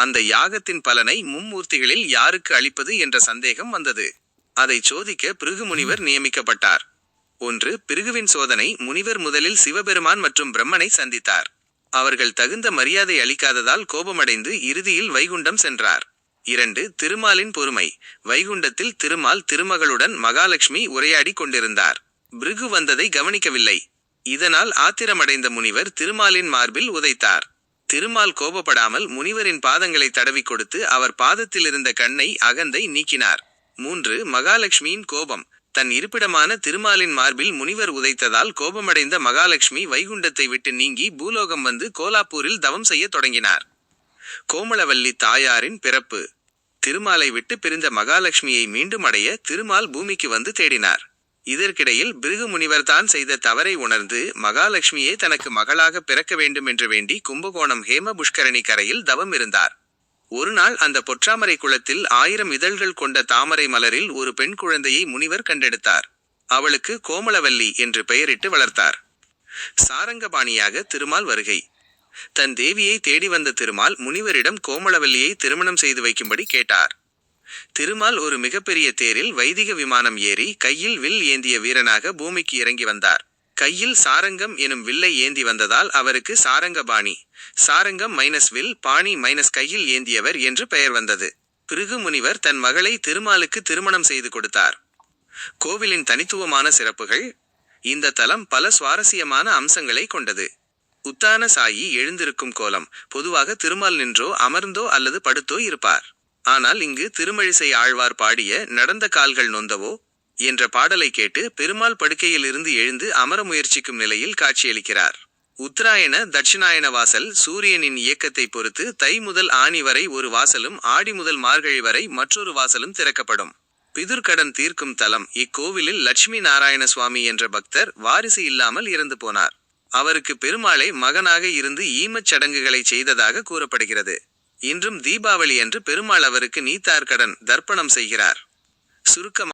அந்த யாகத்தின் பலனை மும்மூர்த்திகளில் யாருக்கு அளிப்பது என்ற சந்தேகம் வந்தது. அதை சோதிக்க பிருகு முனிவர் நியமிக்கப்பட்டார். 1. பிருகுவின் சோதனை. முனிவர் முதலில் சிவபெருமான் மற்றும் பிரம்மனை சந்தித்தார். அவர்கள் தகுந்த மரியாதை அளிக்காததால் கோபமடைந்து இறுதியில் வைகுண்டம் சென்றார். 2. திருமாலின் பொறுமை. வைகுண்டத்தில் திருமால் திருமகளுடன் மகாலட்சுமி உரையாடி கொண்டிருந்தார். பிருகு வந்ததை கவனிக்கவில்லை. இதனால் ஆத்திரமடைந்த முனிவர் திருமாலின் மார்பில் உதைத்தார். திருமால் கோபப்படாமல் முனிவரின் பாதங்களை தடவி கொடுத்து அவர் பாதத்தில் இருந்த கண்ணை அகந்தை நீக்கினார். 3. மகாலட்சுமியின் கோபம். தன் இருப்பிடமான திருமாலின் மார்பில் முனிவர் உதைத்ததால் கோபமடைந்த மகாலட்சுமி வைகுண்டத்தை விட்டு நீங்கி பூலோகம் வந்து கோலாப்பூரில் தவம் செய்ய தொடங்கினார். கோமளவல்லி தாயாரின் பிறப்பு. திருமாலை விட்டு பிரிந்த மகாலட்சுமியை மீண்டும் அடைய திருமால் பூமிக்கு வந்து தேடினார். இதற்கிடையில் பிருகு முனிவர் தான் செய்த தவறை உணர்ந்து மகாலட்சுமியே தனக்கு மகளாக பிறக்க வேண்டும் என்று வேண்டி கும்பகோணம் ஹேம புஷ்கரணி கரையில் தவம் இருந்தார். ஒரு நாள் அந்த பொற்றாமரை குளத்தில் 1000 இதழ்கள் கொண்ட தாமரை மலரில் ஒரு பெண் குழந்தையை முனிவர் கண்டெடுத்தார். அவளுக்கு கோமளவல்லி என்று பெயரிட்டு வளர்த்தார். சாரங்கபாணியாக திருமால் வருகை. தன் தேவியை தேடி வந்த திருமால் முனிவரிடம் கோமளவல்லியை திருமணம் செய்து வைக்கும்படி கேட்டார். திருமால் ஒரு மிகப்பெரிய தேரில் வைதிக விமானம் ஏறி கையில் வில் ஏந்திய வீரனாக பூமிக்கு இறங்கி வந்தார். கையில் சாரங்கம் எனும் வில்லை ஏந்தி வந்ததால் அவருக்கு சாரங்கபாணி, சாரங்கம் வில் பாணி கையில் ஏந்தியவர் என்று பெயர் வந்தது. பிருகு முனிவர் தன் மகளை திருமாலுக்கு திருமணம் செய்து கொடுத்தார். கோவிலின் தனித்துவமான சிறப்புகள். இந்த தலம் பல சுவாரஸ்யமான அம்சங்களை கொண்டது. உத்தான சாயி எழுந்திருக்கும் கோலம். பொதுவாக திருமால் நின்றோ அமர்ந்தோ அல்லது படுத்தோ இருப்பார். ஆனால் இங்கு திருமழிசை ஆழ்வார் பாடிய நடந்த கால்கள் நொந்தவோ என்ற பாடலை கேட்டு பெருமாள் படுக்கையில் இருந்து எழுந்து அமர முயற்சிக்கும் நிலையில் காட்சியளிக்கிறார். உத்தராயண தட்சிணாயன வாசல். சூரியனின் இயக்கத்தை பொறுத்து தை முதல் ஆனி வரை ஒரு வாசலும் ஆடி முதல் மார்கழி வரை மற்றொரு வாசலும் திறக்கப்படும். பிதுர்கடன் தீர்க்கும் தலம். இக்கோவிலில் லட்சுமி நாராயண சுவாமி என்ற பக்தர் வாரிசு இல்லாமல் இறந்து போனார். அவருக்கு பெருமாளை மகனாக இருந்து ஈமச் சடங்குகளை செய்ததாக கூறப்படுகிறது. இன்றும் தீபாவளி அன்று பெருமாள் அவருக்கு நீத்தார்கடன் தர்ப்பணம் செய்கிறார். சுருக்கமாக